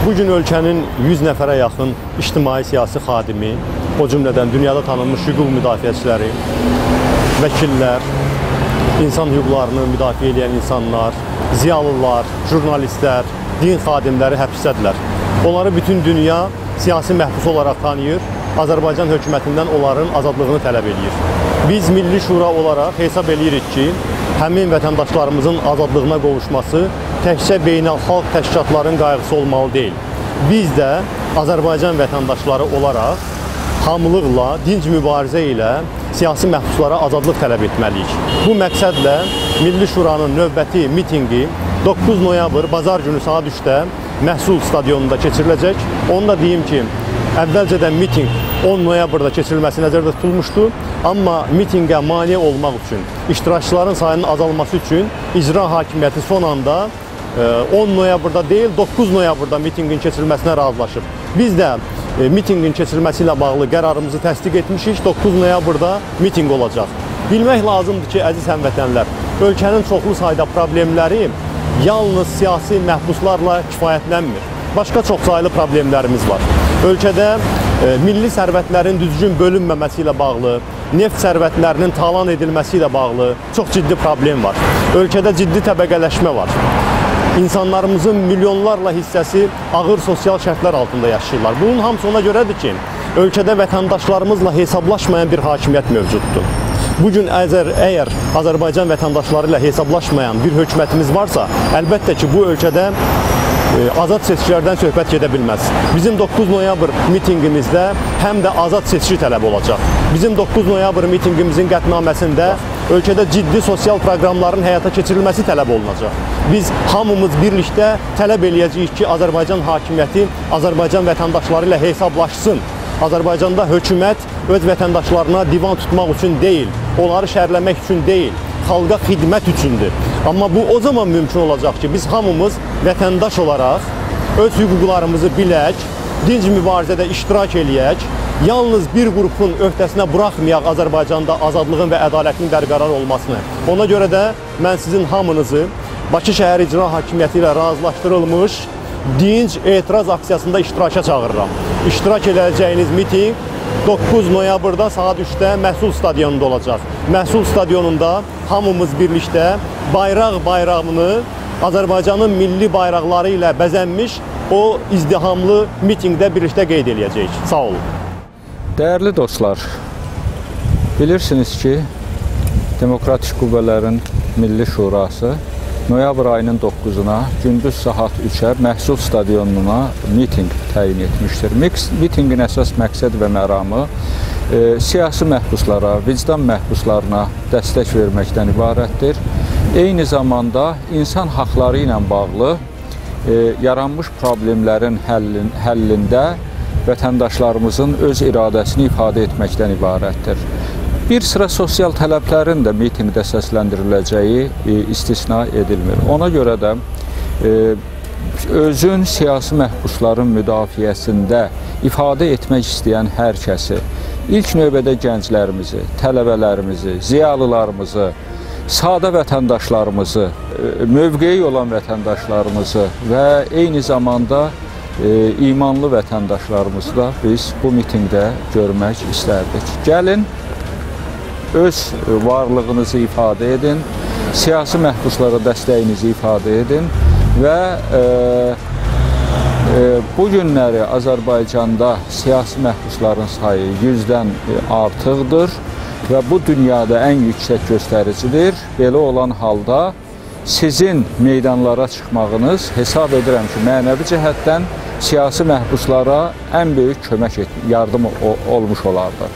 Bugün ölkənin 100 nəfərə yaxın ictimai-siyasi xadimi, o cümlədən dünyada tanınmış hüquq müdafiəçiləri, vəkillər, insan hüquqlarını müdafiə edən insanlar, ziyalılar, jurnalistlər, din xadimləri həbsdədirlər. Onları bütün dünya siyasi məhbus olaraq tanıyır, Azərbaycan hökumətindən onların azadlığını tələb edir. Biz Milli Şura olaraq hesab edirik ki, həmin vətəndaşlarımızın azadlığına qovuşması təkcə beynəlxalq təşkilatların qayğısı olmalı deyil. Biz də Azərbaycan vətəndaşları olaraq hamılıqla, dinc mübarizə ilə siyasi məhbuslara azadlıq tələb etməliyik. Bu məqsədlə Milli Şuranın növbəti mitinqi 9 noyabr bazar günü saat 3-də Məhsul stadionunda keçiriləcək. Onu da deyim ki, əvvəlcədən mitinq 10 noyabrda keçirilməsi nəzərdə tutulmuşdu. Amma mitinqə mane olmaq üçün, iştirakçıların sayının azalması üçün icra hakimiyyəti son anda 10 noyabrda deyil, 9 noyabrda mitinqin keçirilməsinə razılaşıb. Biz də mitinqin keçirilməsi ilə bağlı qərarımızı təsdiq etmişik. 9 noyabrda mitinq olacaq. Bilmək lazımdır ki, əziz həmvətənlər, ölkənin çoxlu sayda problemləri yalnız siyasi məhbuslarla kifayətlənmir. Başqa çoxsaylı problemlərimiz var. Ölkədə milli sərvətlərin düzgün bölünməməsi ilə bağlı, neft sərvətlərinin talan edilməsi ilə bağlı çox ciddi problem var. Ölkədə ciddi təbəqələşmə var. İnsanlarımızın milyonlarla hissəsi ağır sosial şərtlər altında yaşayırlar. Bunun hamısı ona görədir ki, ölkədə vətəndaşlarımızla hesablaşmayan bir hakimiyyət mövcuddur. Bugün əgər Azərbaycan vətəndaşları ilə hesablaşmayan bir hökumətimiz varsa, əlbəttə ki, bu ölkədə azad seçkilərdən söhbət gedə bilməz. Bizim 9 noyabr mitinqimizdə həm də azad seçki tələb olacaq. Bizim 9 noyabr mitinqimizin qətnaməsində ölkədə ciddi sosial proqramların həyata keçirilməsi tələb olunacaq. Biz hamımız birlikdə tələb eləyəcəyik ki, Azərbaycan hakimiyyəti Azərbaycan vətəndaşları ilə hesablaşsın. Azərbaycanda hökumət öz vətəndaşlarına divan tutmaq üçün deyil, onları şərləmək üçün deyil, xalqa xidmət üçündür. Amma bu o zaman mümkün olacaq ki, biz hamımız vətəndaş olaraq öz hüquqlarımızı bilək, dinc mübarizədə iştirak eləyək, yalnız bir qrupun öhdəsinə buraxmayaq Azərbaycanda azadlığın və ədalətin bərqərar olmasını. Ona görə də mən sizin hamınızı Bakı Şəhər İcra Hakimiyyəti ilə razılaşdırılmış dinc etiraz aksiyasında iştiraka çağırıram. İştirak edəcəyiniz miting 9 noyabrda saat 3-də Məhsul stadionunda olacaq. Məhsul stadionunda hamımız birlikdə bayrağını Azərbaycanın milli bayraqları ilə bəzənmiş o izdihamlı mitingdə birlikdə qeyd edəcəyik. Sağ olun. Dəyərli dostlar, bilirsiniz ki, Demokratik Qüvvələrin Milli Şurası noyabr ayının 9-una gündüz saat 3-ə Məhsul stadionuna mitinq təyin etmişdir. Mitinqin əsas məqsəd və məramı siyasi məhbuslara, vicdan məhbuslarına dəstək verməkdən ibarətdir. Eyni zamanda insan haqları ilə bağlı yaranmış problemlərin həllində vətəndaşlarımızın öz iradəsini ifadə etməkdən ibarətdir. Bir sıra sosial tələblərin də mitinqdə səsləndiriləcəyi istisna edilmir. Ona görə də özün siyasi məhbusların müdafiəsində ifadə etmək istəyən hər kəsi, ilk növbədə gənclərimizi, tələbələrimizi, ziyalılarımızı, sadə vətəndaşlarımızı, mövqeyi olan vətəndaşlarımızı və eyni zamanda imanlı vətəndaşlarımızı da biz bu mitinqdə görmək istərdik. Gəlin, öz varlığınızı ifadə edin, siyasi məhbuslara dəstəyinizi ifadə edin və bu günləri Azərbaycanda siyasi məhbusların sayı 100-dən artıqdır və bu dünyada ən yüksək göstəricidir. Belə olan halda sizin meydanlara çıxmağınız hesab edirəm ki, mənəvi cəhətdən siyasi məhbuslara ən böyük kömək yardım olmuş olardı.